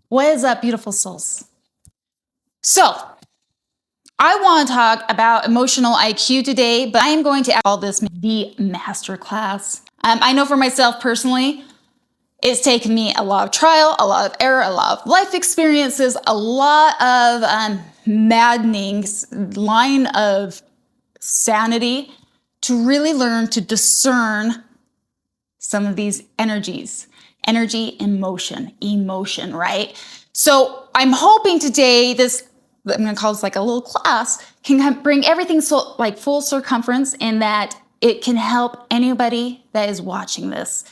What is up, beautiful souls? So, I want to talk about emotional IQ today, but I am going to call this the masterclass. I know for myself personally, it's taken me a lot of trial, a lot of error, a lot of life experiences, a lot of maddening line of sanity to really learn to discern some of these energies. Energy, emotion, right? So I'm hoping today I'm going to call this like a little class, can bring everything like full circumference in that it can help anybody that is watching this.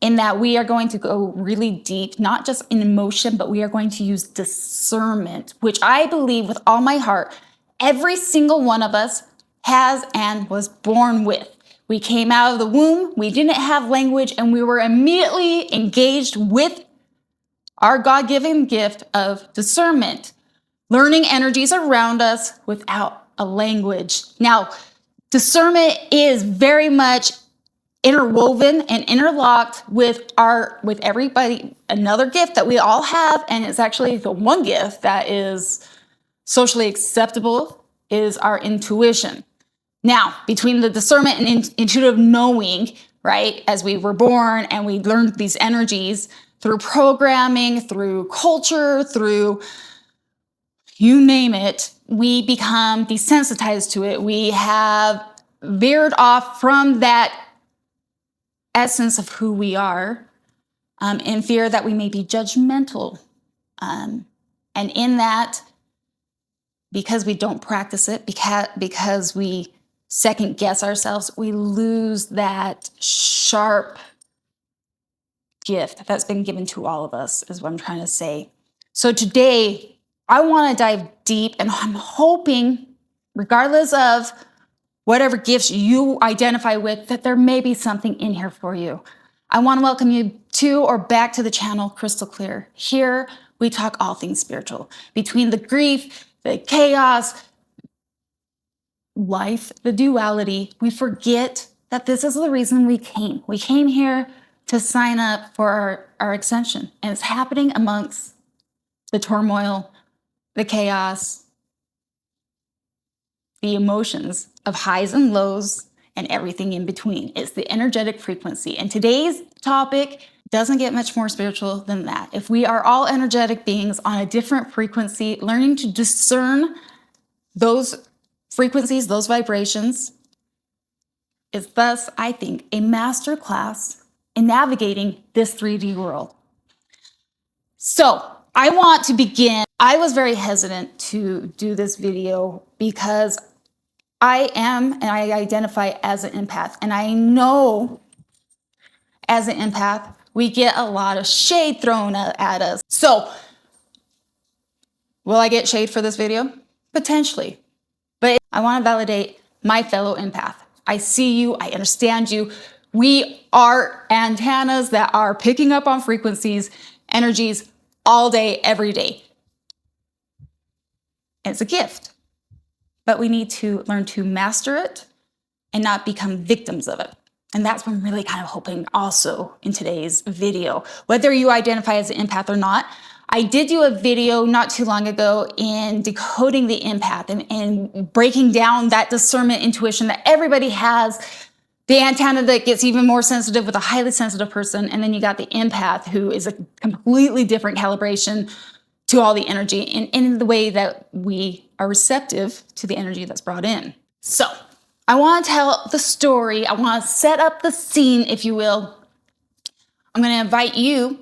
In that we are going to go really deep, not just in emotion, but we are going to use discernment, which I believe with all my heart, every single one of us has and was born with. We came out of the womb, we didn't have language, and we were immediately engaged with our God-given gift of discernment, learning energies around us without a language. Now, discernment is very much interwoven and interlocked with everybody, another gift that we all have, and it's actually the one gift that is socially acceptable is our intuition. Now, between the discernment and intuitive knowing, right, as we were born and we learned these energies through programming, through culture, through you name it, we become desensitized to it. We have veered off from that essence of who we are in fear that we may be judgmental. And in that, because we don't practice it, because we second guess ourselves, we lose that sharp gift that's been given to all of us, is what I'm trying to say. So today, I want to dive deep, and I'm hoping, regardless of whatever gifts you identify with, that there may be something in here for you. I want to welcome you to or back to the channel Crystal Clear. Here, we talk all things spiritual. Between the grief, the chaos, life, the duality, we forget that this is the reason we came. We came here to sign up for our ascension. And it's happening amongst the turmoil, the chaos, the emotions of highs and lows, and everything in between. It's the energetic frequency. And today's topic doesn't get much more spiritual than that. If we are all energetic beings on a different frequency, learning to discern those frequencies, those vibrations, is thus, I think, a master class in navigating this 3D world. So I want to begin. I was very hesitant to do this video because I am, and I identify as an empath, and I know as an empath, we get a lot of shade thrown at us. So will I get shade for this video? Potentially. But I want to validate my fellow empath. I see you, I understand you. We are antennas that are picking up on frequencies, energies all day, every day. And it's a gift, but we need to learn to master it and not become victims of it. And that's what I'm really kind of hoping also in today's video. Whether you identify as an empath or not, I did do a video not too long ago in decoding the empath and breaking down that discernment intuition that everybody has, the antenna that gets even more sensitive with a highly sensitive person, and then you got the empath who is a completely different calibration to all the energy in the way that we are receptive to the energy that's brought in. So I want to tell the story. I want to set up the scene, if you will. I'm going to invite you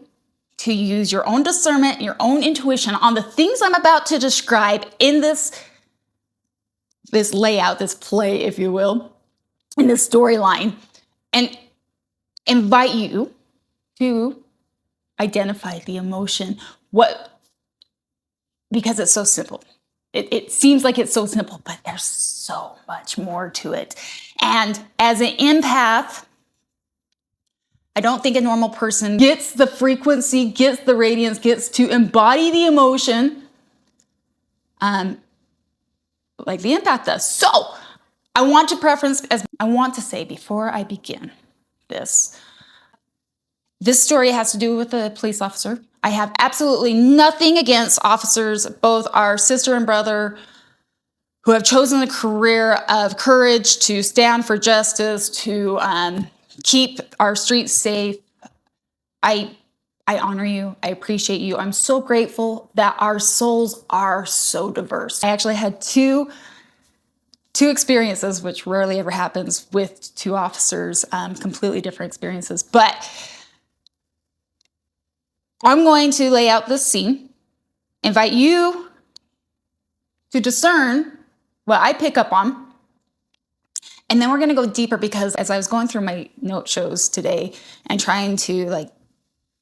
to use your own discernment, your own intuition on the things I'm about to describe in this layout, this play, if you will, in this storyline, and invite you to identify the emotion. Because it's so simple. It seems like it's so simple, but there's so much more to it. And as an empath, I don't think a normal person gets the frequency, gets the radiance, gets to embody the emotion like the empath does. So I want to say before I begin this, This story has to do with a police officer. I have absolutely nothing against officers, both our sister and brother, who have chosen a career of courage to stand for justice, to keep our streets safe. I honor you. I appreciate you. I'm so grateful that our souls are so diverse. I actually had two experiences, which rarely ever happens with two officers, completely different experiences. But I'm going to lay out this scene, invite you to discern what I pick up on. And then we're going to go deeper, because as I was going through my note shows today and trying to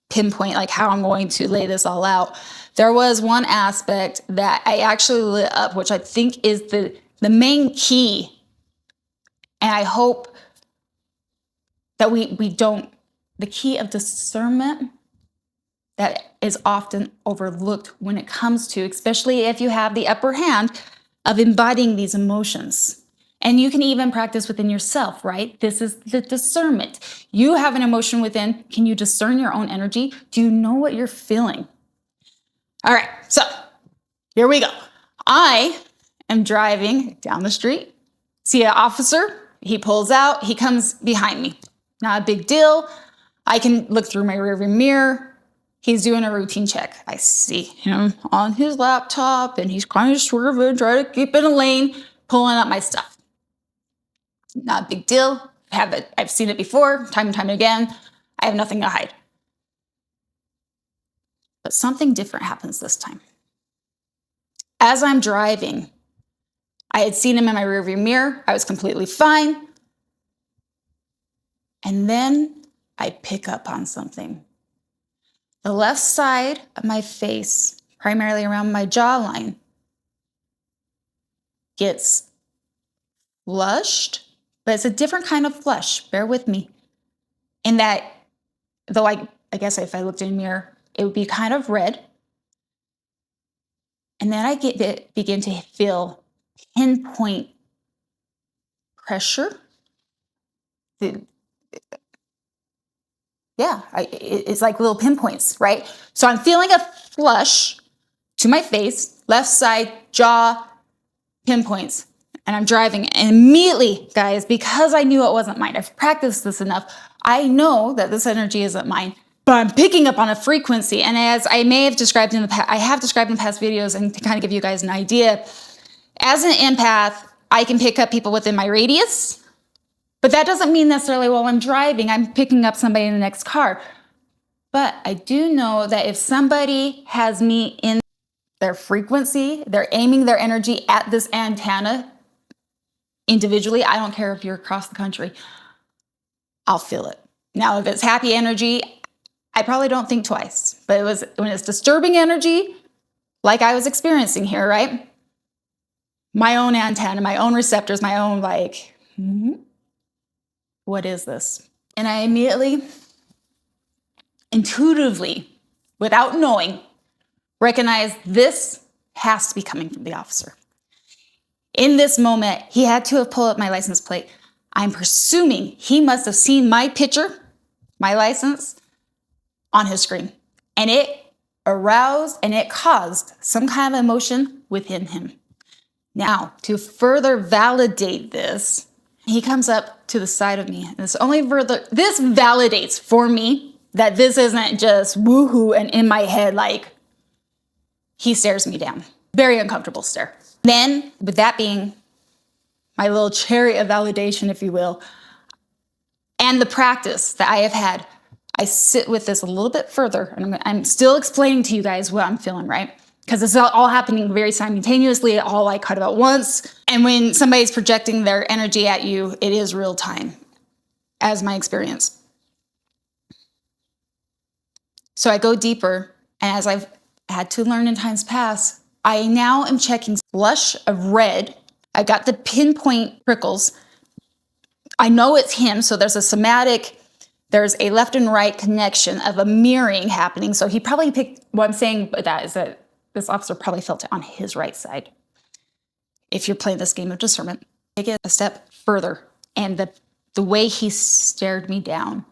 pinpoint how I'm going to lay this all out, there was one aspect that I actually lit up, which I think is the main key. And I hope that we don't, the key of discernment that is often overlooked when it comes to, especially if you have the upper hand of embodying these emotions. And you can even practice within yourself, right? This is the discernment. You have an emotion within. Can you discern your own energy? Do you know what you're feeling? All right, so here we go. I am driving down the street, see an officer, he pulls out, he comes behind me. Not a big deal. I can look through my rearview mirror. He's doing a routine check. I see him on his laptop and he's kind of swerving, trying to keep in a lane, pulling up my stuff. Not a big deal. I've seen it before, time and time again. I have nothing to hide. But something different happens this time. As I'm driving, I had seen him in my rearview mirror. I was completely fine. And then I pick up on something. The left side of my face, primarily around my jawline, gets flushed, but it's a different kind of flush. Bear with me. In that, though I guess if I looked in a mirror, it would be kind of red. And then I begin to feel pinpoint pressure. It's like little pinpoints, right? So I'm feeling a flush to my face, left side, jaw, pinpoints. And I'm driving. And immediately, guys, because I knew it wasn't mine, I've practiced this enough, I know that this energy isn't mine, but I'm picking up on a frequency. And as I may have described in the past, I have described in past videos, and to kind of give you guys an idea, as an empath, I can pick up people within my radius, but that doesn't mean necessarily while I'm driving, I'm picking up somebody in the next car. But I do know that if somebody has me in their frequency, they're aiming their energy at this antenna individually, I don't care if you're across the country, I'll feel it. Now, if it's happy energy, I probably don't think twice. But when it's disturbing energy, like I was experiencing here, right? My own antenna, my own receptors, my own what is this? And I immediately, intuitively, without knowing, recognize this has to be coming from the officer. In this moment, he had to have pulled up my license plate. I'm presuming he must have seen my picture, my license, on his screen. And it aroused and it caused some kind of emotion within him. Now, to further validate this, he comes up to the side of me. And this validates for me that this isn't just woohoo and in my head, he stares me down. Very uncomfortable stare. Then, with that being my little cherry of validation, if you will, and the practice that I have had, I sit with this a little bit further, and I'm still explaining to you guys what I'm feeling, right? Because it's all happening very simultaneously, all kind of at once. And when somebody's projecting their energy at you, it is real time, as my experience. So I go deeper, and as I've had to learn in times past, I now am checking flush of red. I got the pinpoint prickles. I know it's him, so there's a somatic, there's a left and right connection of a mirroring happening. So he probably picked, what I'm saying by that is that this officer probably felt it on his right side. If you're playing this game of discernment, take it a step further. And the way he stared me down,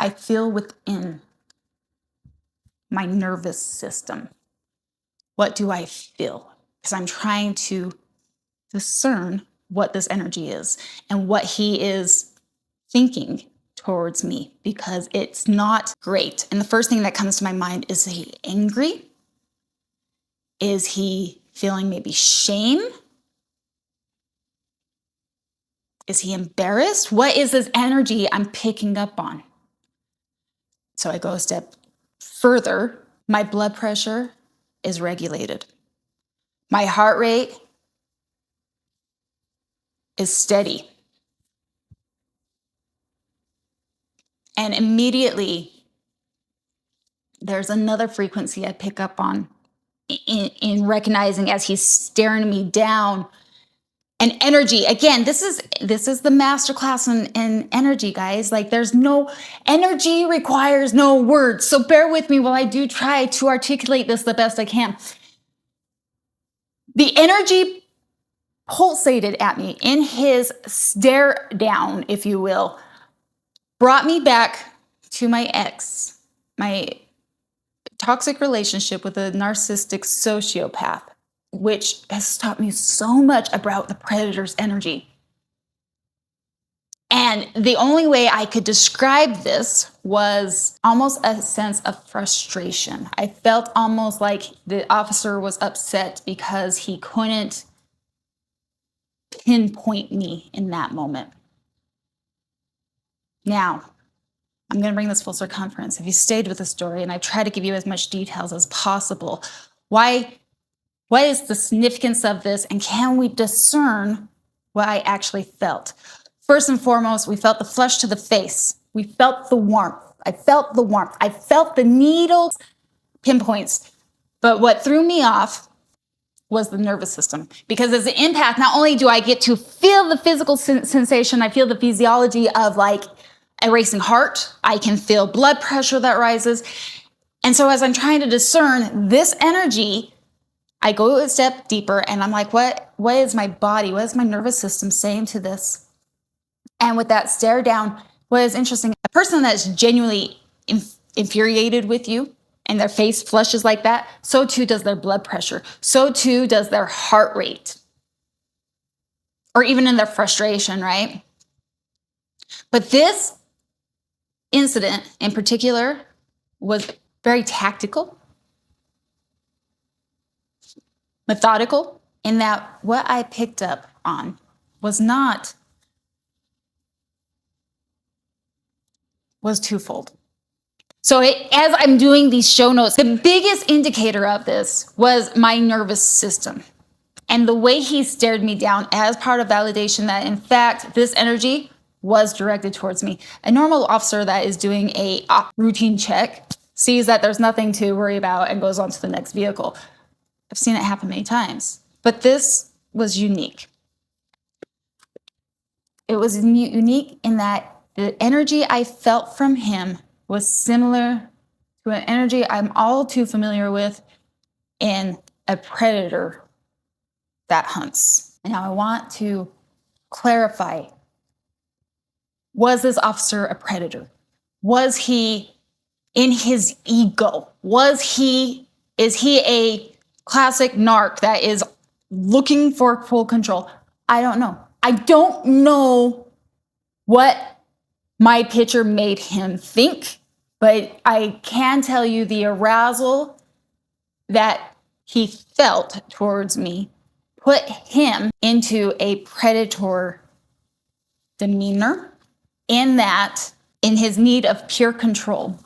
I feel within my nervous system? What do I feel? Because I'm trying to discern what this energy is and what he is thinking towards me, because it's not great. And the first thing that comes to my mind is he angry? Is he feeling maybe shame? Is he embarrassed? What is this energy I'm picking up on? So I go a step further. My blood pressure is regulated. My heart rate is steady. And immediately, there's another frequency I pick up on in recognizing as he's staring me down. And energy, again, this is the masterclass in energy, guys. Like, there's no energy requires no words. So bear with me while I do try to articulate this the best I can. The energy pulsated at me in his stare down, if you will, brought me back to my ex, my toxic relationship with a narcissistic sociopath, which has taught me so much about the predator's energy. And the only way I could describe this was almost a sense of frustration. I felt almost like the officer was upset because he couldn't pinpoint me in that moment. Now, I'm going to bring this full circumference. If you stayed with the story, and I try to give you as much details as possible, what is the significance of this, and can we discern what I actually felt? First and foremost, we felt the flush to the face. We felt the warmth. I felt the warmth. I felt the needle pinpoints. But what threw me off was the nervous system. Because as an empath, not only do I get to feel the physical sensation, I feel the physiology of like a racing heart. I can feel blood pressure that rises. And so as I'm trying to discern this energy, I go a step deeper and I'm like, what is my body? What is my nervous system saying to this? And with that stare down, what is interesting, a person that's genuinely infuriated with you and their face flushes like that, so too does their blood pressure. So too does their heart rate. Or even in their frustration, right? But this incident in particular was very tactical, methodical, in that what I picked up on was twofold. So as I'm doing these show notes, the biggest indicator of this was my nervous system. And the way he stared me down as part of validation that, in fact, this energy was directed towards me. A normal officer that is doing a routine check sees that there's nothing to worry about and goes on to the next vehicle. I've seen it happen many times. But this was unique. It was unique in that the energy I felt from him was similar to an energy I'm all too familiar with in a predator that hunts. Now I want to clarify, was this officer a predator? Was he in his ego? Is he a classic narc that is looking for full control? I don't know. I don't know what my picture made him think, but I can tell you the arousal that he felt towards me put him into a predator demeanor, in his need of pure control,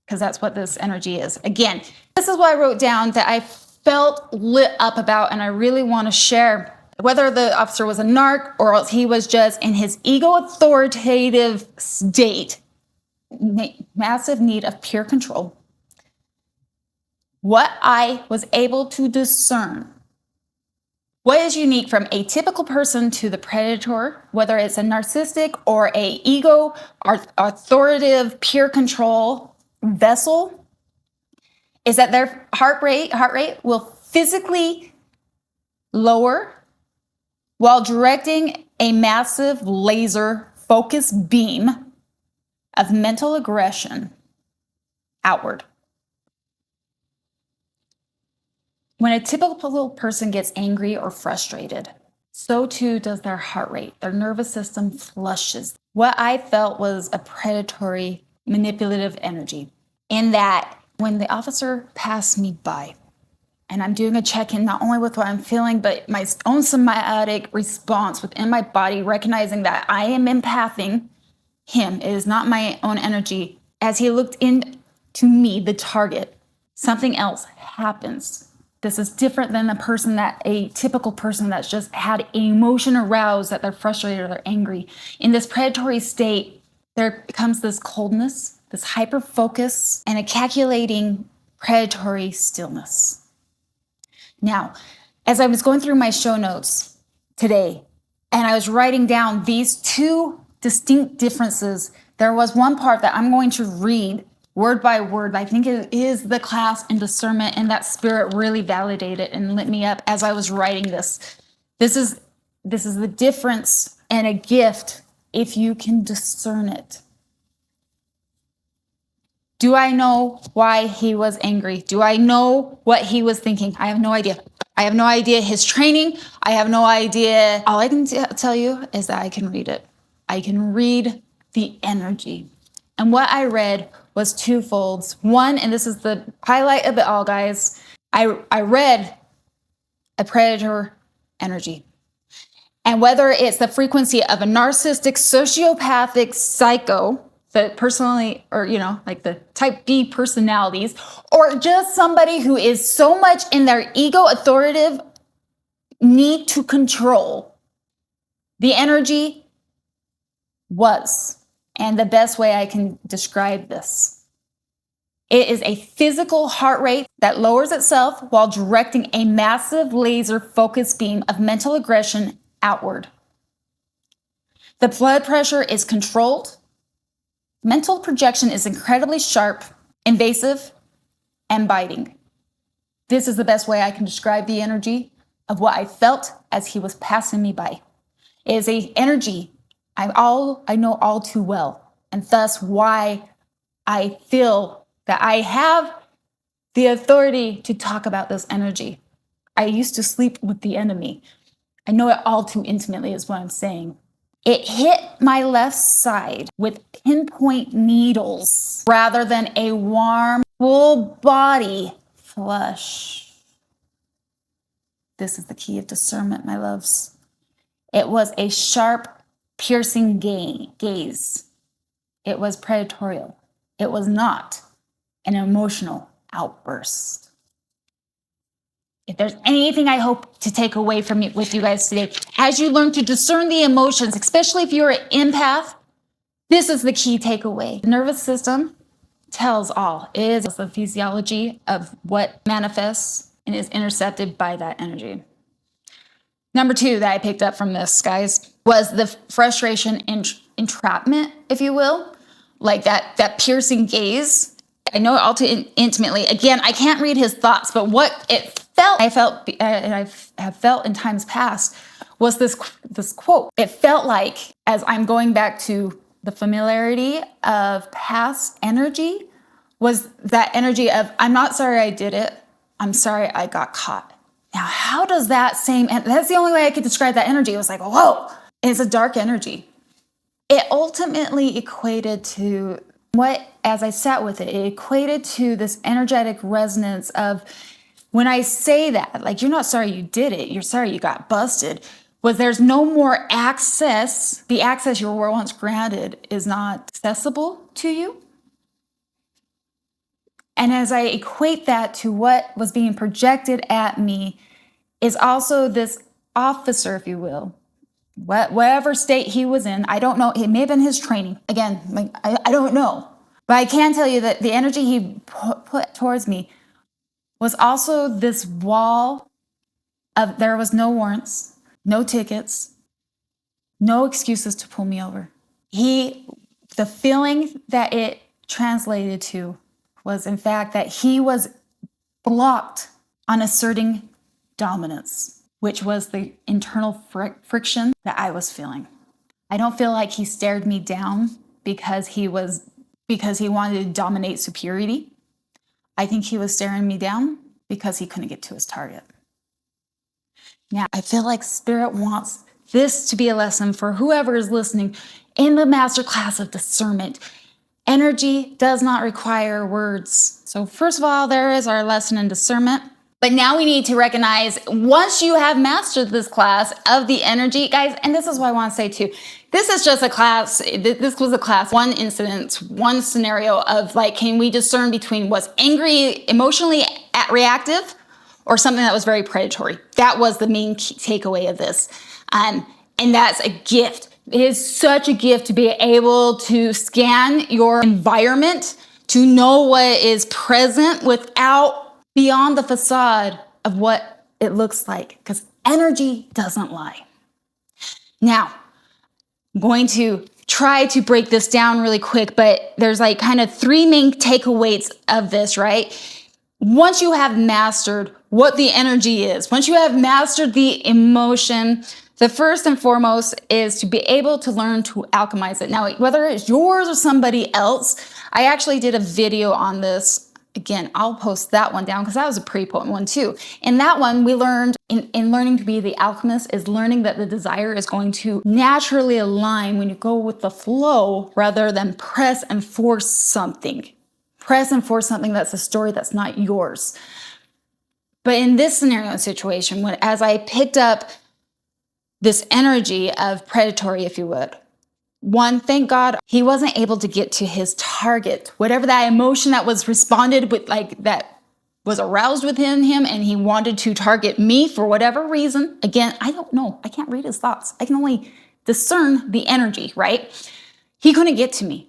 because that's what this energy is. Again, this is what I wrote down that I felt lit up about, and I really want to share. Whether the officer was a narc or else he was just in his ego authoritative state, massive need of pure control, what I was able to discern, what is unique from a typical person to the predator, whether it's a narcissistic or a ego authoritative pure control vessel, is that their heart rate will physically lower while directing a massive laser focus beam of mental aggression outward. When a typical person gets angry or frustrated, so too does their heart rate. Their nervous system flushes. What I felt was a predatory, manipulative energy, in that when the officer passed me by, and I'm doing a check-in not only with what I'm feeling, but my own somatic response within my body, recognizing that I am empathing him. It is not my own energy. As he looked into me, the target, something else happens. This is different than a typical person that's just had an emotion aroused, that they're frustrated or they're angry. In this predatory state, there becomes this coldness, this hyper focus, and a calculating predatory stillness. Now, as I was going through my show notes today, and I was writing down these two distinct differences, there was one part that I'm going to read word by word. I think it is the class in discernment, and that spirit really validated and lit me up as I was writing this. This is the difference and a gift if you can discern it. Do I know why he was angry? Do I know what he was thinking? I have no idea. I have no idea his training. I have no idea. All I can tell you is that I can read it. I can read the energy. And what I read was twofolds. One, and this is the highlight of it all, guys, I read a predator energy. And whether it's the frequency of a narcissistic, sociopathic psycho, that personally, or, like the type B personalities, or just somebody who is so much in their ego authoritative need to control, the energy was, and the best way I can describe this, it is a physical heart rate that lowers itself while directing a massive laser focus beam of mental aggression outward. The blood pressure is controlled. Mental projection is incredibly sharp, invasive, and biting. This is the best way I can describe the energy of what I felt as he was passing me by. It is an energy I know all too well, and thus why I feel that I have the authority to talk about this energy. I used to sleep with the enemy. I know it all too intimately is what I'm saying. It hit my left side with pinpoint needles rather than a warm, full body flush. This is the key of discernment, my loves. It was a sharp, piercing gaze. It was predatory. It was not an emotional outburst. If there's anything I hope to take away with you guys today, as you learn to discern the emotions, especially if you're an empath, this is the key takeaway. The nervous system tells all. It is the physiology of what manifests and is intercepted by that energy. Number 2 that I picked up from this, guys, was the frustration and entrapment, if you will, like that piercing gaze. I know it all too intimately. Again, I can't read his thoughts, but what I have felt in times past was this quote. It felt like, as I'm going back to the familiarity of past energy, was that energy of, I'm not sorry I did it. I'm sorry I got caught. Now, how does that's the only way I could describe that energy. It was like, whoa, it's a dark energy. It ultimately equated to as I sat with it, it equated to this energetic resonance of, when I say that, like, you're not sorry you did it, you're sorry you got busted, was there's no more access. The access you were once granted is not accessible to you. And as I equate that to what was being projected at me, is also this officer, if you will, whatever state he was in, I don't know, it may have been his training. Again, I don't know. But I can tell you that the energy he put towards me was also this wall of, there was no warrants, no tickets, no excuses to pull me over. The feeling that it translated to was, in fact, that he was blocked on asserting dominance, which was the internal friction that I was feeling. I don't feel like he stared me down because he was because he wanted to dominate superiority. I think he was staring me down because he couldn't get to his target. Now, I feel like Spirit wants this to be a lesson for whoever is listening in the masterclass of discernment. Energy does not require words. So first of all, there is our lesson in discernment. But now we need to recognize, once you have mastered this class of the energy, guys, and this is what I want to say too, this is just a class, this was a class, one incident, one scenario of like, can we discern between what's angry, emotionally reactive, or something that was very predatory? That was the main takeaway of this. And that's a gift. It is such a gift to be able to scan your environment, to know what is present without beyond the facade of what it looks like, because energy doesn't lie. Now, I'm going to try to break this down really quick, but there's like kind of three main takeaways of this, right? Once you have mastered what the energy is, once you have mastered the emotion, the first and foremost is to be able to learn to alchemize it. Now, whether it's yours or somebody else, I actually did a video on this. Again, I'll post that one down because that was a pretty potent one too. In that one, we learned in learning to be the alchemist is learning that the desire is going to naturally align when you go with the flow rather than press and force something. Press and force something that's a story that's not yours. But in this scenario and situation, as I picked up this energy of predatory, if you would, one, thank God he wasn't able to get to his target. Whatever that emotion that was responded with, like that was aroused within him, and he wanted to target me for whatever reason. Again, I don't know. I can't read his thoughts. I can only discern the energy, right? He couldn't get to me.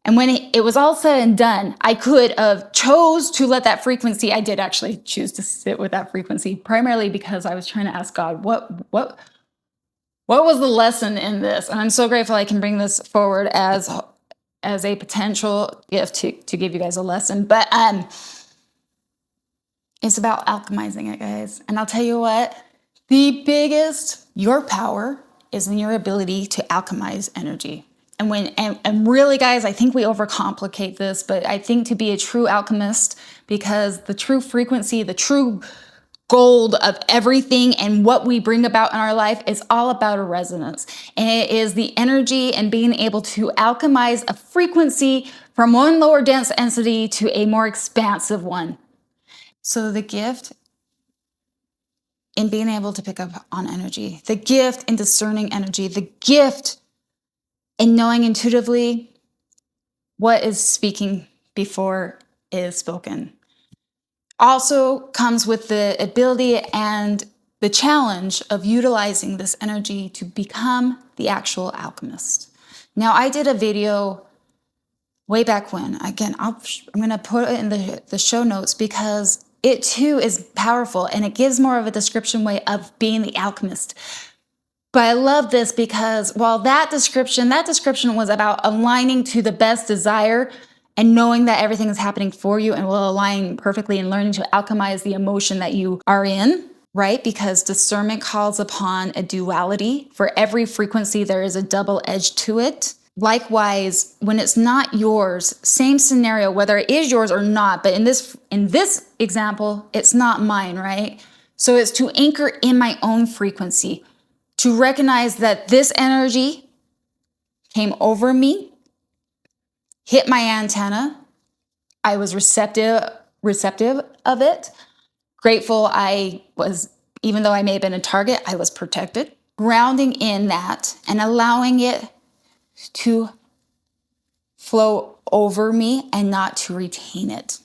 And when it was all said and done, I could have chose to let that frequency. I did actually choose to sit with that frequency, primarily because I was trying to ask God, what was the lesson in this? And I'm so grateful I can bring this forward as a potential gift to give you guys a lesson. But it's about alchemizing it, guys. And I'll tell you what, your power is in your ability to alchemize energy. And really, guys, I think we overcomplicate this, but I think to be a true alchemist, because the true frequency, the true gold of everything and what we bring about in our life is all about a resonance. And it is the energy and being able to alchemize a frequency from one lower dense entity to a more expansive one. So the gift in being able to pick up on energy, the gift in discerning energy, the gift in knowing intuitively what is speaking before it is spoken, also comes with the ability and the challenge of utilizing this energy to become the actual alchemist. Now, I did a video way back when. Again, I'm going to put it in the show notes because it too is powerful and it gives more of a description way of being the alchemist. But I love this because while that description was about aligning to the best desire and knowing that everything is happening for you and will align perfectly and learning to alchemize the emotion that you are in, right? Because discernment calls upon a duality. For every frequency, there is a double edge to it. Likewise, when it's not yours, same scenario, whether it is yours or not, but in this example, it's not mine, right? So it's to anchor in my own frequency, to recognize that this energy came over me, hit my antenna. I was receptive of it. Grateful I was, even though I may have been a target, I was protected. Grounding in that and allowing it to flow over me and not to retain it.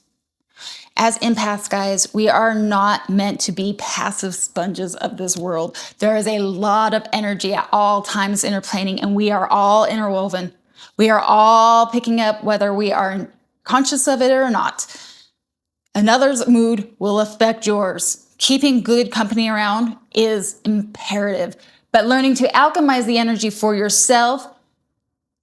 As empaths, guys, we are not meant to be passive sponges of this world. There is a lot of energy at all times interplaning, and we are all interwoven. We are all picking up whether we are conscious of it or not. Another's mood will affect yours. Keeping good company around is imperative, but learning to alchemize the energy for yourself,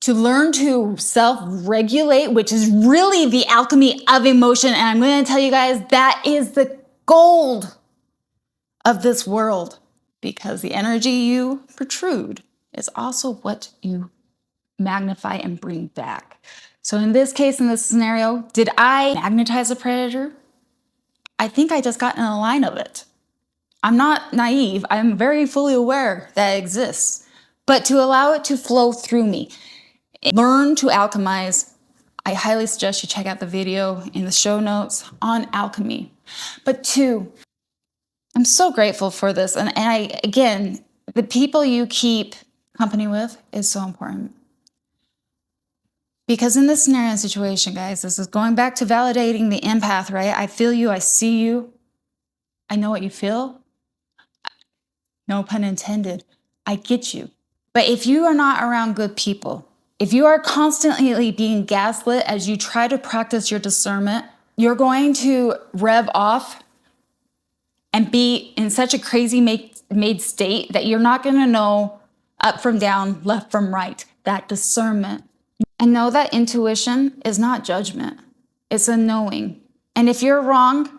to learn to self-regulate, which is really the alchemy of emotion. And I'm going to tell you guys, that is the gold of this world, because the energy you protrude is also what you magnify and bring back. So in this case, in this scenario, did I magnetize a predator? I think I just got in a line of it. I'm not naive. I'm very fully aware that it exists. But to allow it to flow through me, learn to alchemize, I highly suggest you check out the video in the show notes on alchemy. But two, I'm so grateful for this. And again, the people you keep company with is so important. Because in this scenario and situation, guys, this is going back to validating the empath, right? I feel you, I see you, I know what you feel. No pun intended. I get you. But if you are not around good people, if you are constantly being gaslit as you try to practice your discernment, you're going to rev off and be in such a crazy made state that you're not going to know up from down, left from right, that discernment. And know that intuition is not judgment. It's a knowing. And if you're wrong,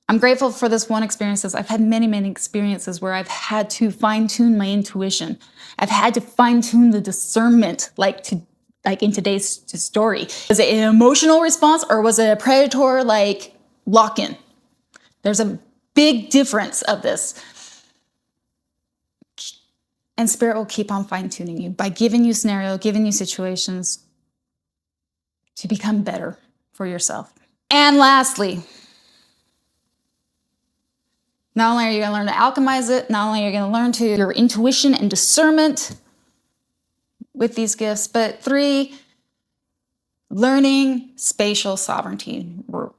I'm grateful for this one experience. I've had many, many experiences where I've had to fine tune my intuition. I've had to fine tune the discernment, like in today's story. Was it an emotional response or was it a predatory lock-in? There's a big difference of this. And Spirit will keep on fine tuning you by giving you scenario, giving you situations to become better for yourself. And lastly, not only are you going to learn to alchemize it, not only are you going to learn to your intuition and discernment with these gifts, but 3, learning spatial sovereignty. We're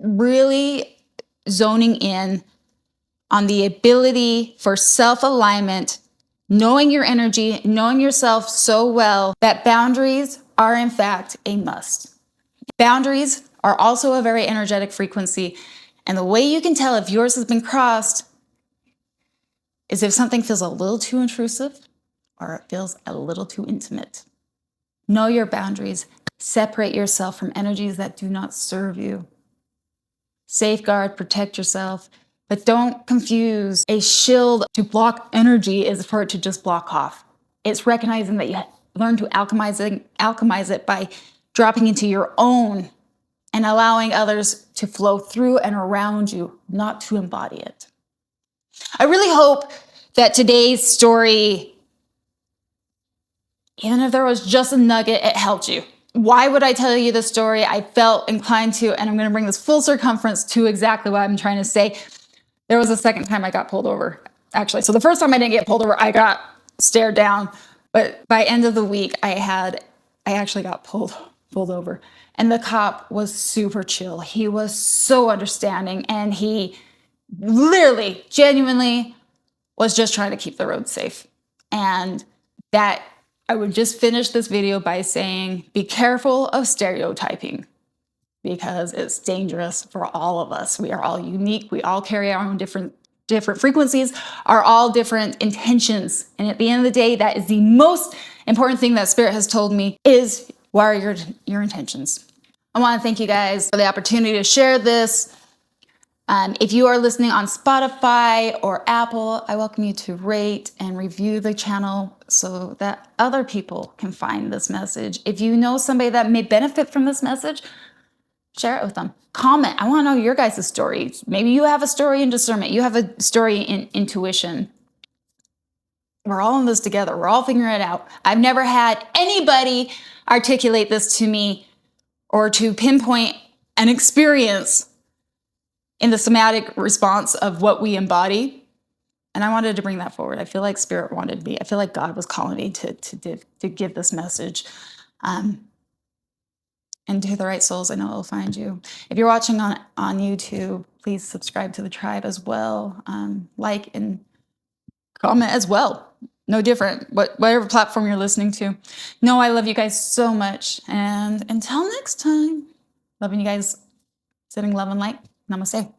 really zoning in on the ability for self-alignment, knowing your energy, knowing yourself so well that boundaries are in fact a must. Boundaries are also a very energetic frequency. And the way you can tell if yours has been crossed is if something feels a little too intrusive or it feels a little too intimate. Know your boundaries. Separate yourself from energies that do not serve you. Safeguard, protect yourself, but don't confuse a shield to block energy is for it to just block off. It's recognizing that you learn to alchemize it by dropping into your own and allowing others to flow through and around you, not to embody it. I really hope that today's story, even if there was just a nugget, it helped you. Why would I tell you this story? I felt inclined to, and I'm going to bring this full circumference to exactly what I'm trying to say. There was a second time I got pulled over, actually. So the first time I didn't get pulled over, I got stared down. But by end of the week, I actually got pulled over. And the cop was super chill. He was so understanding. And he literally, genuinely was just trying to keep the road safe. And that I would just finish this video by saying, be careful of stereotyping because it's dangerous for all of us. We are all unique. We all carry our own different frequencies, are all different intentions. And at the end of the day, that is the most important thing that Spirit has told me is, what are your intentions? I want to thank you guys for the opportunity to share this. If you are listening on Spotify or Apple, I welcome you to rate and review the channel so that other people can find this message. If you know somebody that may benefit from this message, share it with them. Comment. I want to know your guys' stories. Maybe you have a story in discernment. You have a story in intuition. We're all in this together. We're all figuring it out. I've never had anybody articulate this to me or to pinpoint an experience in the somatic response of what we embody. And I wanted to bring that forward. I feel like Spirit wanted me. I feel like God was calling me to give this message. And to the right souls, I know it'll find you. If you're watching on YouTube, please subscribe to the tribe as well. Like and comment as well. No different, whatever platform you're listening to. No, I love you guys so much. And until next time, loving you guys, sending love and light. Namaste.